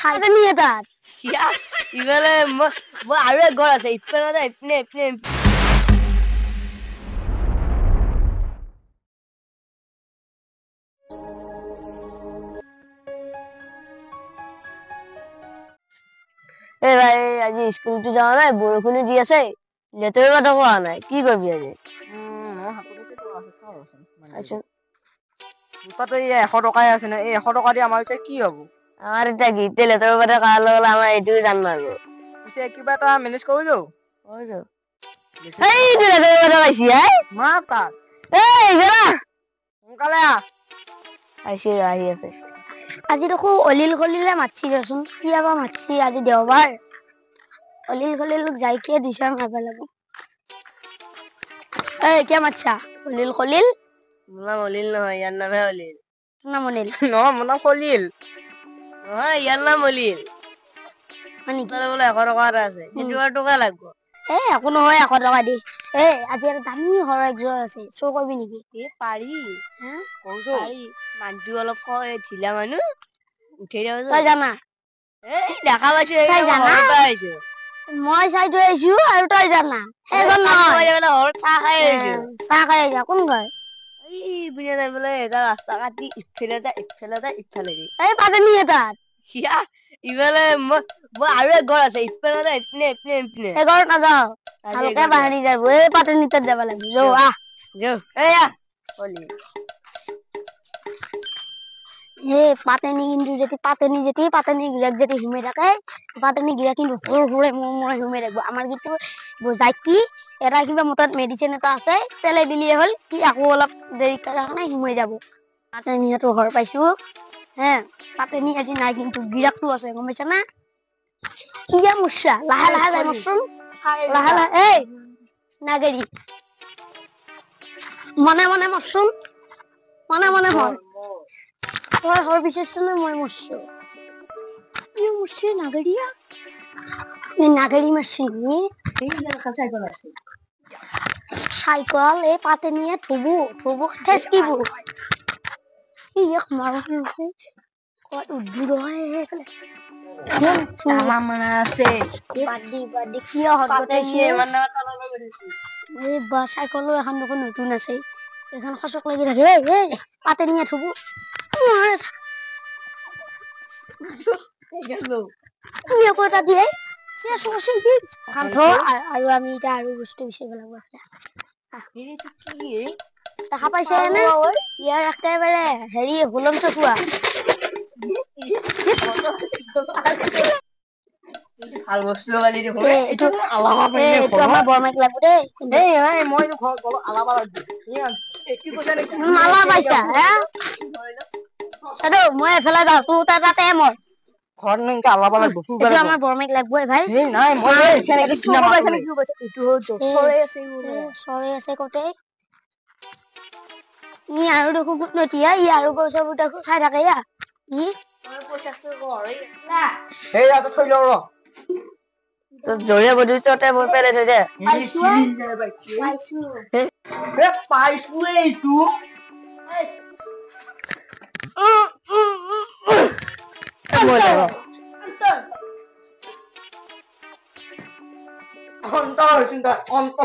সাইতে নিয়ে তাত কিয়া ইফালে মই আৰু এক ঘৰ আছে ইফালে ইপিনে ইপিনে এ ভাই আজি স্কুলটো যাওয়া নাই বৰষুণ দি আছে লেতেৰা কথা কোৱা নাই কি কৰিবি আজি তাতে 100 টকাই আছে না এই 100 টকা দি আমাৰ এতিয়া কি হ'ব আমাৰ এতিয়া গীতে লেতেৰা কথা কাৰ লগল আমাৰ এইটোৱে জান মাৰব পিছে কিবা এটা মেনেজ কৰি যাও এই লেতেৰা কথা কৈছি মা তাক এই গেলা সোনকালে আহি আছে আজি দেখো অলিল গলিলে মাতছি দেচোন কিয়াবা মাতছি আজি দেওবাৰ অলিল গলিল যাইকে দুইশাৰ মাৰবা লাগব এই কিয়া মাতছা অলিল গলিল মোলা অলিল নহয় ইয়াৰ নামহে অলিল নাম অনিল নহয় মোৰ নাম খলিল নহয় ইয়াৰ নাম অলিল মানে কি তালে বোলে 100 টকা এটা আছে সেইটো আৰু টকা লাগব একো নহয় 100 টকা দি আজি এটা দামী ঘৰ একযোৰ আছে চৌ কৰবি নেকি পাৰি হা কৈছো পাৰি মানুহটো অলপ ঢিলা মানুহ উঠি যাব তই জানা দেখা পাইছো তই জানা আহিছো মই চাই থৈ আহিছো আৰু তই জানা সেইখন নহয় চাহ খাই আহিছো চাহ খাই আহিছা কোন ঘৰ এই বুঢ়া যাই বোলে এটা ৰাস্তা কাটি ইফালে ইফালে দি এই পাতেনি তাত সিয়া ইফালে মই আৰু এক ঘৰ আছে ইফালে ইপিনে ইপিনে ইপিনে এঘৰত নাযাও ভালকে বাহানি যাব এই পাতেনি তাত যাব লাগিব যৌ আহ যৌ এয়া অলি পাতেনি কিন্তু যদি পাতেনি গিৰাক যদি ঘুমাই থাকে পাতেনি গিৰাক কিন্তু সৰু সৰুৱে মই ঘুমাই থাকিব আমাৰ কিন্তু যাইকি এটা কিবা মতত মেডিচিন এটা আছে পেলাই দিলিয়ে হ'ল সি আকৌ অলপ দেৰি কাৰণে ঘুমাই যাব পাতেনিহঁতৰ ঘৰ পাইছো হে পাতেনি আজি নাই কিন্তু গিৰাকটো আছে গম পাইছা না ইয়া মুৰ্ছা লাহে লাহে যাই মৰচোন লাহে লাহে এই নাগেৰি মনে মনে মৰচোন মনে মনে মৰ তোর হর বিশেষ না মই মরছো এই মরছে নাগরিয়া এই নাগরি মারছি নি এই সাইকেল আছে সাইকেল এই পাতে নিয়ে থবু ঠেসকিবু এই এক মারো কত উদ্দুর হয় এখানে তামা মানা আছে বাডি কি হরতে কি মানে তালা করেছি এই বা সাইকেলও এখন দেখোন নতুন আছে এখন খসক লাগি থাকে এই পাতে নিয়ে থবু তুমি আকৌ এটা দিয়ে আৰু আমি এটা আৰু বস্তু বিচাৰিব লাগিব দেখা পাইছে নে ইয়াৰ একেবাৰে হেৰি হুলম চকুৱা ভাল বস্তু বালি দেখোন এইটো আলাবা পাৰিলে এইটো আমাৰ বৰমাইক লাগব দেই মই ঘৰ আলাবা লাগব এইটো কথা নেকি মালা পাইছা হে চাদো মই এফালে যাওঁ তোৰ তাতে মই ঘৰ নেকি আলাবা লাগব এইটো আমাৰ বৰমাইক লাগব ভাই নাই মই এইটো চৰে আছে কতে ই আৰু দেখো গুট নতিয়া ই আৰু পইচা বুটাকো খাই থাকে ইয়া ই এই ৰাত থৈ লও ৰ তো জৰিয়া বডি তোতে মই পেলে থৈ দে পাইছো এইটো অন্ত